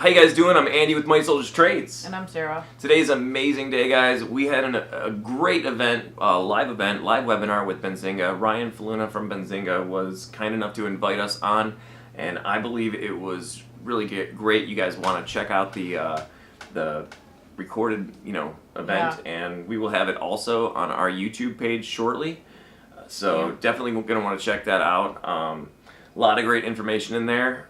How you guys doing? I'm Andy with Mighty Soldiers Trades. And I'm Sarah. Today's an amazing day, guys. We had a great event, live webinar with Benzinga. Ryan Faluna from Benzinga was kind enough to invite us on, and I believe it was really great. You guys want to check out the recorded, event, and we will have it also on our YouTube page shortly. So definitely going to want to check that out. A lot of great information in there.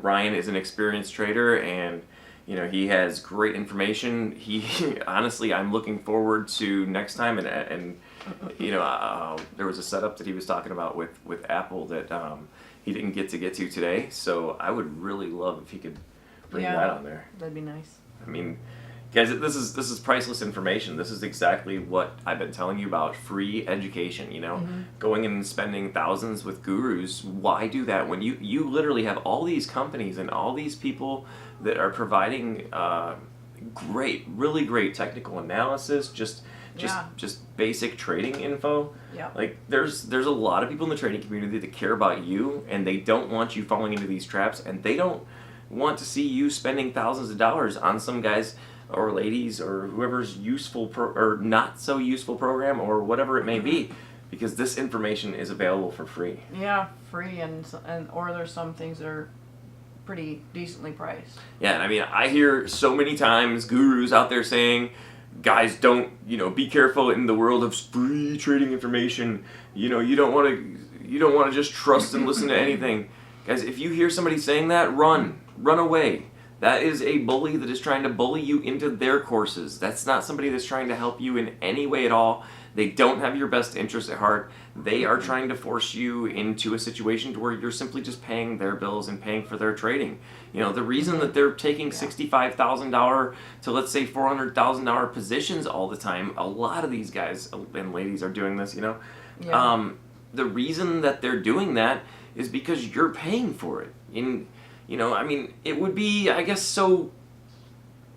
Ryan is an experienced trader, and he has great information. He honestly, I'm looking forward to next time. And there was a setup that he was talking about with Apple that he didn't get to today. So I would really love if he could bring that on there. That'd be nice. I mean, guys, this is priceless information. This is exactly what I've been telling you about: free education. Going and spending thousands with gurus. Why do that when you literally have all these companies and all these people that are providing really great technical analysis, just basic trading info. Yeah. Like there's a lot of people in the trading community that care about you, and they don't want you falling into these traps, and they don't want to see you spending thousands of dollars on some guys or ladies or whoever's useful or not so useful program or whatever it may be, because this information is available for free. Yeah, free, and or there's some things that are pretty decently priced. Yeah, and I mean, I hear so many times gurus out there saying, guys, don't, be careful in the world of free trading information. You don't want to just trust and listen to anything. Guys, if you hear somebody saying that, run away. That is a bully that is trying to bully you into their courses. That's not somebody that's trying to help you in any way at all. They don't have your best interest at heart. They are trying to force you into a situation to where you're simply just paying their bills and paying for their trading. The reason that they're taking $65,000 to, let's say, $400,000 positions all the time, a lot of these guys and ladies are doing this, the reason that they're doing that is because you're paying for it. It would be, I guess, so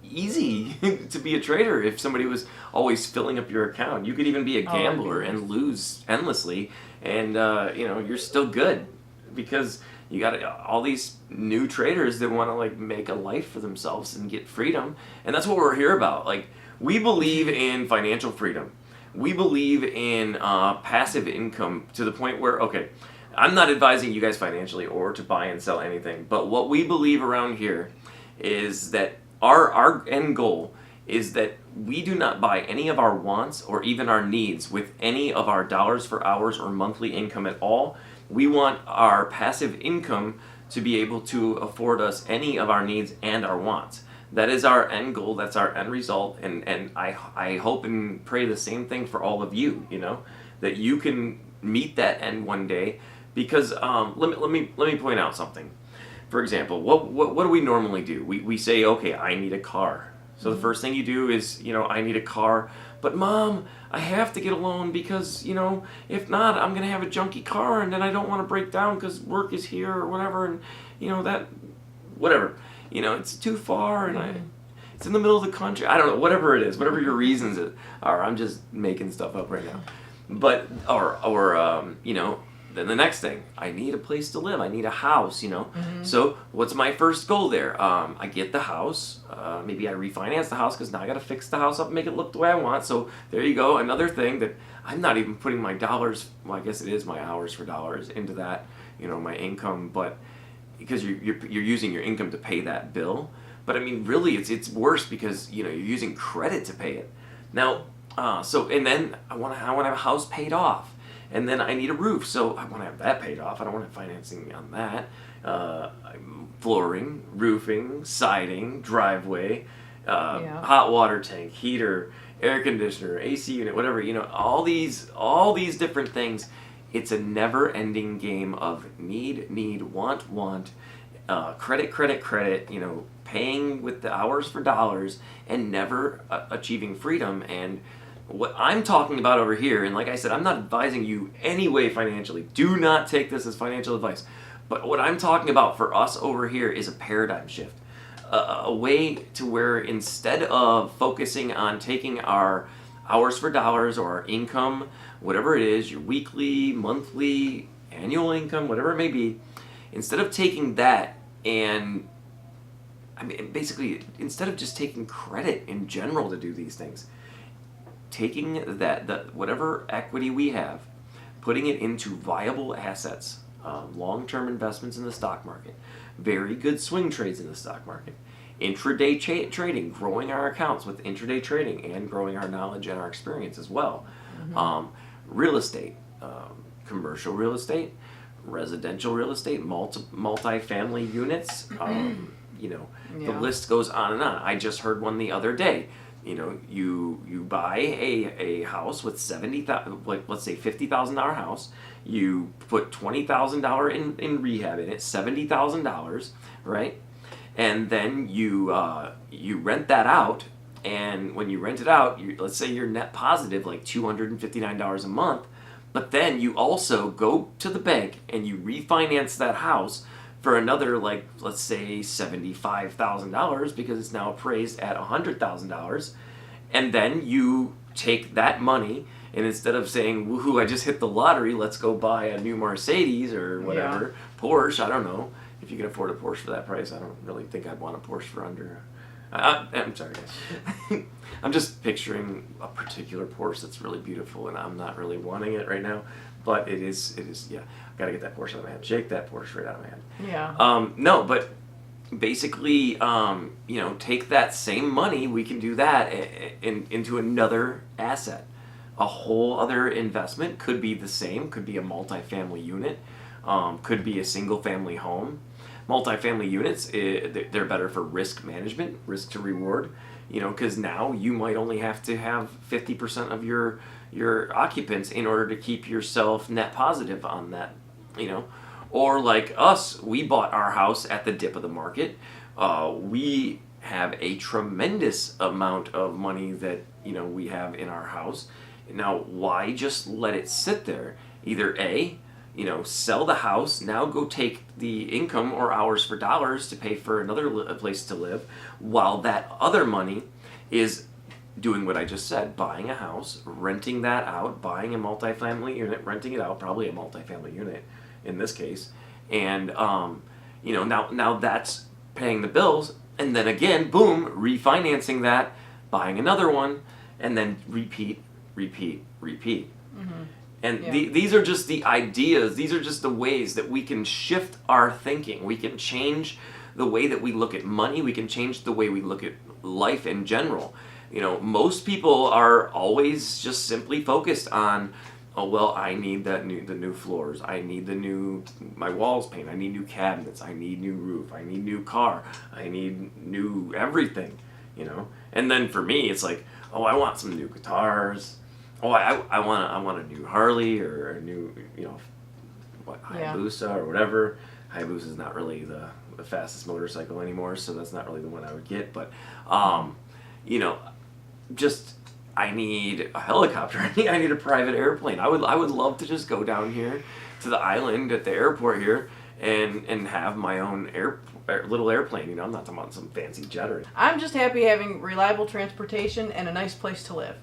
easy to be a trader if somebody was always filling up your account. You could even be a gambler and lose endlessly, and you're still good because you got all these new traders that want to make a life for themselves and get freedom, and that's what we're here about. We believe in financial freedom. We believe in passive income to the point where, I'm not advising you guys financially or to buy and sell anything, but what we believe around here is that our end goal is that we do not buy any of our wants or even our needs with any of our dollars for hours or monthly income at all. We want our passive income to be able to afford us any of our needs and our wants. That is our end goal. That's our end result. And I hope and pray the same thing for all of you, that you can meet that end one day. Because let me point out something. For example, what do we normally do? We say, okay, I need a car. So the first thing you do is, I need a car. But Mom, I have to get a loan because, if not, I'm gonna have a junky car, and then I don't want to break down because work is here or whatever, and it's too far, and it's in the middle of the country. I don't know, whatever it is, whatever your reasons are. I'm just making stuff up right now. But then the next thing, I need a place to live. I need a house, So what's my first goal there? I get the house. Maybe I refinance the house because now I got to fix the house up and make it look the way I want. So there you go. Another thing that I'm not even putting my dollars, well, I guess it is my hours for dollars into that, my income, but because you're using your income to pay that bill. But I mean, really, it's worse because, you're using credit to pay it. Now, and then I want to have a house paid off. And then I need a roof, so I want to have that paid off. I don't want to have financing on that. Flooring, roofing, siding, driveway, hot water tank, heater, air conditioner, AC unit, whatever. All these different things. It's a never-ending game of need, want, credit. Paying with the hours for dollars and never achieving freedom. And what I'm talking about over here, and like I said, I'm not advising you any way financially. Do not take this as financial advice. But what I'm talking about for us over here is a paradigm shift. A way to where instead of focusing on taking our hours for dollars or our income, whatever it is, your weekly, monthly, annual income, whatever it may be, instead of taking that and I mean, basically, instead of just taking credit in general to do these things, taking that whatever equity we have, putting it into viable assets, long-term investments in the stock market, very good swing trades in the stock market, intraday trading, growing our accounts with intraday trading and growing our knowledge and our experience as well. Real estate, commercial real estate, residential real estate, multi-family units, the list goes on and on. I just heard one the other day. You buy a house with let's say $50,000 house. You put $20,000 in rehab in it, $70,000, right? And then you rent that out. And when you rent it out, let's say you're net positive like $259 a month. But then you also go to the bank and you refinance that house for another, like, let's say $75,000 because it's now appraised at $100,000. And then you take that money and instead of saying, woohoo, I just hit the lottery, let's go buy a new Mercedes or whatever, Porsche, I don't know. If you can afford a Porsche for that price, I don't really think I'd want a Porsche for under... I'm sorry, guys. I'm just picturing a particular Porsche that's really beautiful, and I'm not really wanting it right now. But it is, yeah. I've got to get that Porsche out of my hand. Shake that Porsche right out of my hand. Yeah. No, but basically, take that same money, we can do that into another asset. A whole other investment could be the same, could be a multifamily unit, could be a single family home. Multifamily units, they're better for risk management, risk to reward, because now you might only have to have 50% of your occupants in order to keep yourself net positive on that, Or like us, we bought our house at the dip of the market. We have a tremendous amount of money that, we have in our house. Now, why just let it sit there? Either A, sell the house, now go take the income or hours for dollars to pay for another place to live, while that other money is doing what I just said, buying a house, renting that out, buying a multifamily unit, renting it out, probably a multifamily unit in this case, and, now that's paying the bills, and then again, boom, refinancing that, buying another one, and then repeat. Mm-hmm. And these are just the ideas, these are just the ways that we can shift our thinking. We can change the way that we look at money, we can change the way we look at life in general. Most people are always just simply focused on, oh, well, I need the new floors, I need my walls paint, I need new cabinets, I need new roof, I need new car, I need new everything, And then for me, it's like, oh, I want some new guitars. Oh, I want a new Harley or a new, Hayabusa or whatever. Hayabusa is not really the fastest motorcycle anymore, so that's not really the one I would get. But, just I need a helicopter. I need a private airplane. I would love to just go down here to the island at the airport here and have my own little airplane. I'm not talking about some fancy jet or. I'm just happy having reliable transportation and a nice place to live.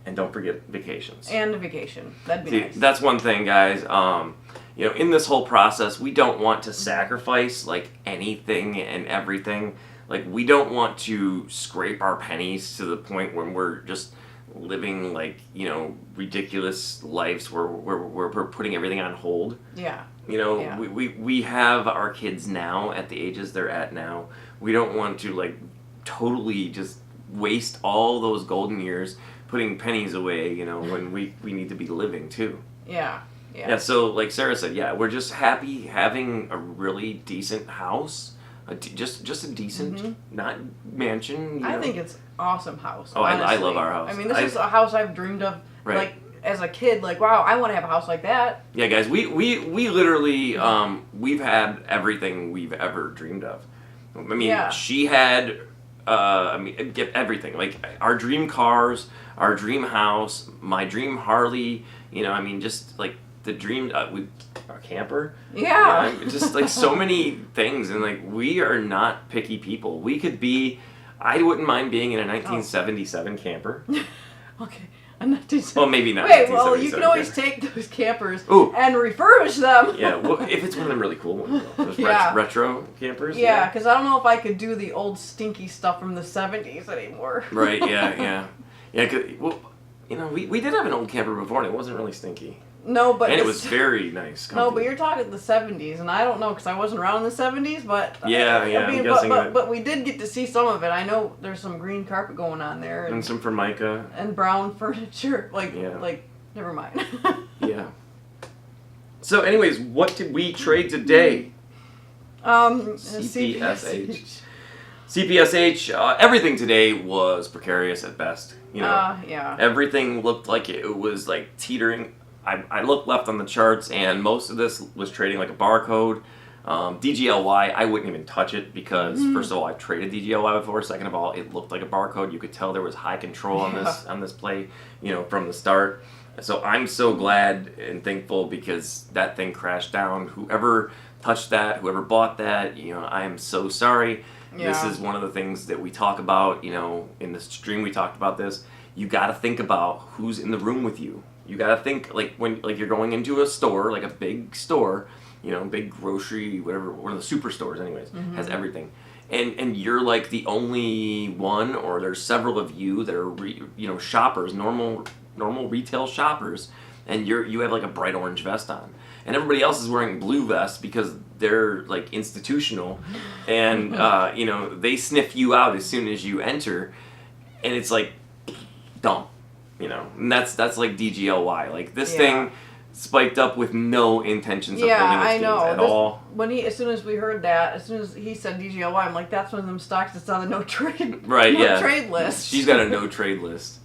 And don't forget vacations. And a vacation. That'd be nice. That's one thing, guys. In this whole process, we don't want to sacrifice, like, anything and everything. Like, we don't want to scrape our pennies to the point when we're just living, like, ridiculous lives where we're putting everything on hold. Yeah. We have our kids now at the ages they're at now. We don't want to, like, totally just waste all those golden years putting pennies away, when we need to be living too. Yeah. So like Sara said, we're just happy having a really decent house, just a decent, not mansion. I think it's awesome house. Oh, I love our house. I mean, this is a house I've dreamed of, like, as a kid. Like, wow, I want to have a house like that. Yeah, guys, we literally we've had everything we've ever dreamed of. I mean, she had. Get everything, like our dream cars, our dream house, my dream Harley, just like the dream, our camper. Yeah. Just like so many things, and like we are not picky people. I wouldn't mind being in a 1977 camper. Okay. A 1970s. Well, maybe not. Wait, well, you 1977 can always camper. take those campers Ooh. and refurbish them. Yeah, well, if it's one of them really cool ones, those Yeah. retro campers. Yeah, because I don't know if I could do the old stinky stuff from the 70s anymore. Right. Yeah. Yeah. 'Cause, well, you know, we did have an old camper before, and it wasn't really stinky. No, but And it was very nice. No, but you're talking the 70s, and I don't know because I wasn't around in the 70s, but Yeah, I'm guessing that. but we did get to see some of it. I know there's some green carpet going on there, And some Formica. and brown furniture. Like never mind. Yeah. So, anyways, what did we trade today? CPSH. CPSH. Everything today was precarious at best. You know, yeah. everything looked like it was like teetering. I looked left on the charts, and most of this was trading like a barcode. DGLY, I wouldn't even touch it because first of all, I've traded DGLY before. Second of all, it looked like a barcode. You could tell there was high control on this play, you know, from the start. So I'm so glad and thankful because that thing crashed down. Whoever touched that, whoever bought that, you know, I am so sorry. Yeah. This is one of the things that we talk about, you know, in the stream we talked about this. You got to think about who's in the room with you. You got to think like when you're going into a store, like a big store, you know, big grocery, whatever, one of the superstores anyways, has everything. And you're like the only one, or there's several of you that are shoppers, normal retail shoppers, and you have like a bright orange vest on. And everybody else is wearing blue vests because they're like institutional, and you know, they sniff you out as soon as you enter, and it's like dumb, you know. And that's like DGLY. Like this thing spiked up with no intentions of holding its gains at all. As soon as we heard that, as soon as he said DGLY, I'm like, that's one of them stocks that's on the no trade trade list. She's got a no trade list.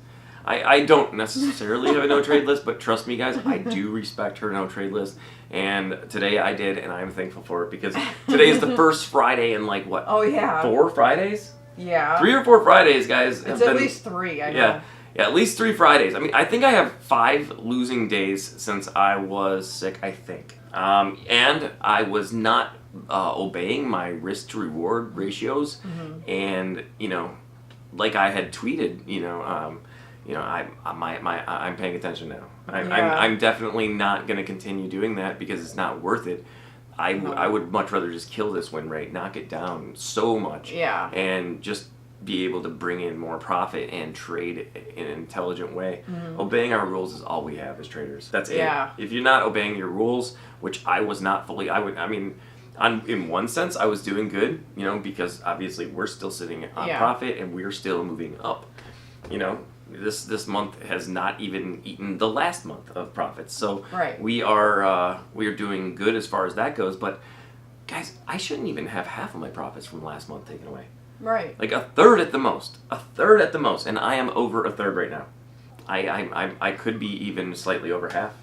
I don't necessarily have a no trade list, but trust me, guys, I do respect her no trade list. And today I did, and I'm thankful for it because today is the first Friday in like what? Oh yeah. 4 Fridays? Yeah. 3 or 4 Fridays, guys. It's at least 3. I know. Yeah, at least 3 Fridays. I mean, I think I have 5 losing days since I was sick, I think. And I was not obeying my risk to reward ratios. And, you know, like I had tweeted, I'm paying attention now. I'm definitely not going to continue doing that because it's not worth it. I would much rather just kill this win rate, knock it down so much, and just be able to bring in more profit and trade in an intelligent way. Obeying our rules is all we have as traders. That's it. If you're not obeying your rules, which I was not fully, in one sense, I was doing good, you know, because obviously we're still sitting on profit and we're still moving up. You know, this month has not even eaten the last month of profits, so we are doing good as far as that goes. But guys, I shouldn't even have half of my profits from last month taken away. Right. Like a third at the most, and I am over a third right now. I could be even slightly over half.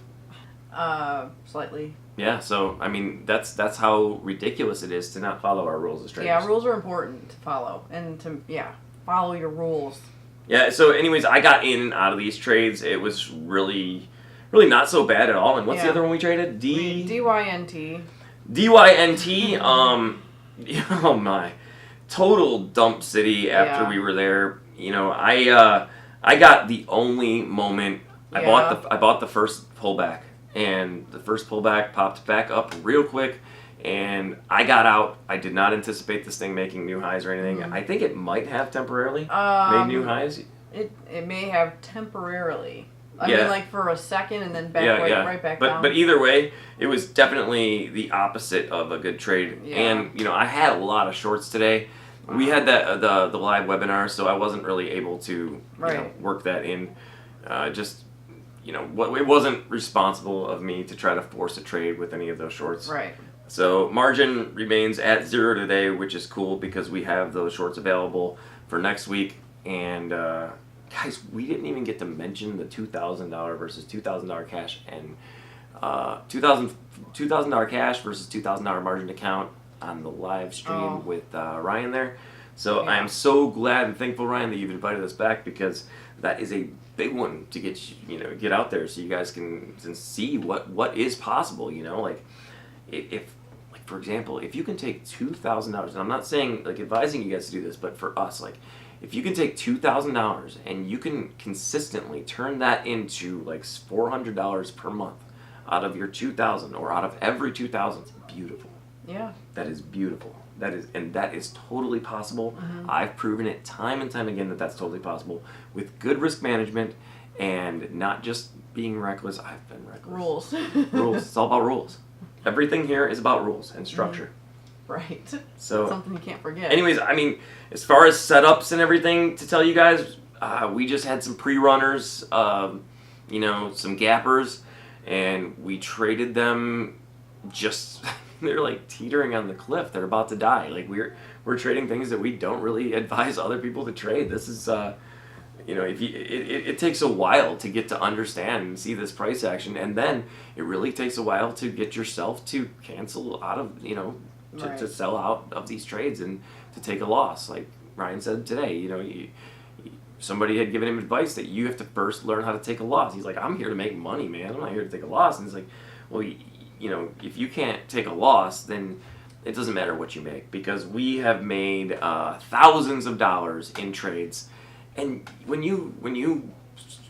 Slightly. Yeah, so I mean that's how ridiculous it is to not follow our rules as traders. Yeah, rules are important to follow, and to follow your rules. Yeah, so anyways, I got in and out of these trades. It was really not so bad at all. And what's the other one we traded? DYNT. DYNT, oh my. Total dump city after we were there. You know, I got the only moment I bought the first pullback, and the first pullback popped back up real quick. And I got out. I did not anticipate this thing making new highs or anything. I think it might have temporarily made new highs. It may have temporarily. I mean, like for a second and then back right back down. But either way, it was definitely the opposite of a good trade. Yeah. And, you know, I had a lot of shorts today. We had the live webinar, so I wasn't really able to work that in. It wasn't responsible of me to try to force a trade with any of those shorts. Right. So margin remains at 0 today, which is cool because we have those shorts available for next week. And guys, we didn't even get to mention the $2,000 versus $2,000 cash and $2,000 cash versus $2,000 margin account on the live stream with Ryan there. So I am so glad and thankful, Ryan, that you've invited us back because that is a big one to get out there so you guys can see what is possible. You know, like if for example, if you can take $2,000, and I'm not saying like advising you guys to do this, but for us, like if you can take $2,000 and you can consistently turn that into like $400 per month out of your 2,000 or out of every 2,000, it's beautiful. Yeah. That is beautiful. That is totally possible. I've proven it time and time again that that's totally possible with good risk management and not just being reckless. I've been reckless. Rules. Rules. It's all about rules. Everything here is about rules and structure. Right. So something you can't forget. Anyways, I mean, as far as setups and everything to tell you guys, we just had some pre-runners, you know, some gappers, and we traded them just... They're like teetering on the cliff. They're about to die. Like we're trading things that we don't really advise other people to trade. This is, you know, it takes a while to get to understand and see this price action, and then it really takes a while to get yourself to cancel out of, you know, to sell out of these trades and to take a loss. Like Ryan said today, you know, somebody had given him advice that you have to first learn how to take a loss. He's like, I'm here to make money, man. I'm not here to take a loss. And it's like, well, you know, if you can't take a loss, then it doesn't matter what you make, because we have made thousands of dollars in trades, and when you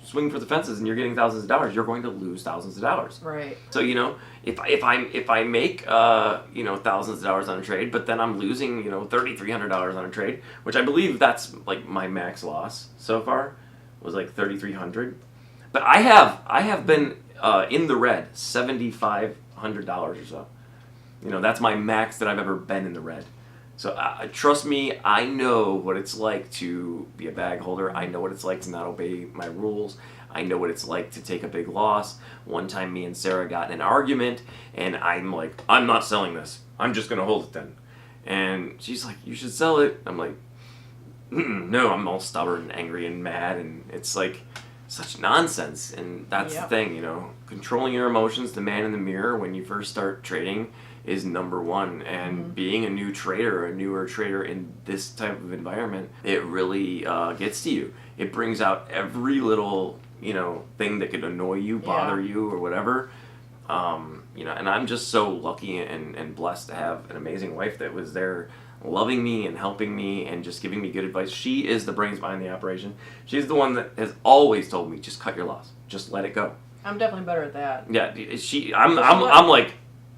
swing for the fences and you're getting thousands of dollars, you're going to lose thousands of dollars. Right. So you know, if I make you know, thousands of dollars on a trade, but then I'm losing, you know, $3,300 on a trade, which I believe that's like my max loss so far was like $3,300, but I have been in the red $7,500 or so. You know, that's my max that I've ever been in the red. So trust me, I know what it's like to be a bag holder. I know what it's like to not obey my rules. I know what it's like to take a big loss. One time me and Sarah got in an argument, and I'm like, I'm not selling this. I'm just going to hold it then. And she's like, you should sell it. I'm like, no, I'm all stubborn and angry and mad, and it's like such nonsense. And that's the thing, you know, controlling your emotions, the man in the mirror when you first start trading is number one. And being a new trader, a newer trader in this type of environment, it really gets to you. It brings out every little, you know, thing that could annoy you, bother you, or whatever. You know, and I'm just so lucky and blessed to have an amazing wife that was there loving me and helping me and just giving me good advice. She is the brains behind the operation. She's the one that has always told me, just cut your loss. Just let it go. I'm definitely better at that. Yeah,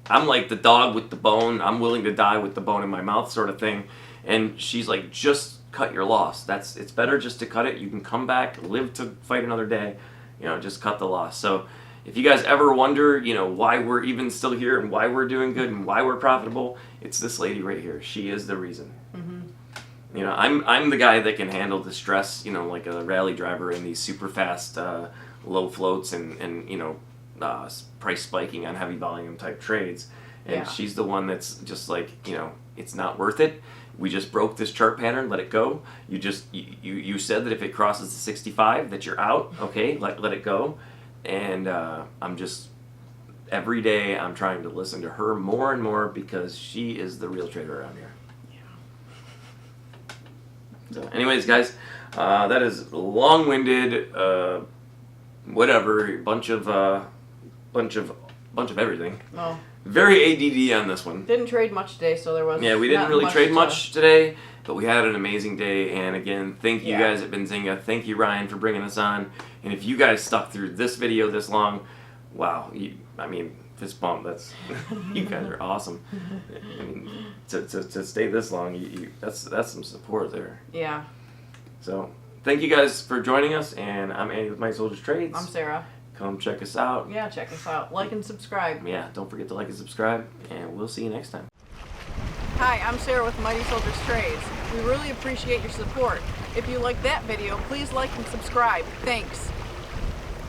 I'm like the dog with the bone. I'm willing to die with the bone in my mouth sort of thing. And she's like, just cut your loss. It's better just to cut it. You can come back, live to fight another day. You know, just cut the loss. So if you guys ever wonder, you know, why we're even still here and why we're doing good and why we're profitable, it's this lady right here. She is the reason. You know, I'm the guy that can handle the stress, you know, like a rally driver in these super fast low floats and you know, price spiking on heavy volume type trades. And she's the one that's just like, you know, it's not worth it. We just broke this chart pattern, let it go. You said that if it crosses the 65 that you're out. Okay, let it go. And I'm just, every day I'm trying to listen to her more and more because she is the real trader around here. So anyways, guys, that is long-winded, whatever, bunch of everything. Oh. Very ADD on this one. Didn't trade much today, so there was. Yeah, we didn't really trade much today, but we had an amazing day. And again, thank you guys at Benzinga. Thank you, Ryan, for bringing us on. And if you guys stuck through this video this long, wow, I mean, fist bump. That's you guys are awesome. I mean, to stay this long, that's some support there. Yeah. So thank you guys for joining us. And I'm Andy with Mighty Soldiers Trades. I'm Sarah. Come check us out. Yeah, check us out. Like and subscribe. Yeah, don't forget to like and subscribe, and we'll see you next time. Hi, I'm Sarah with Mighty Soldiers Trades. We really appreciate your support. If you like that video, please like and subscribe. Thanks.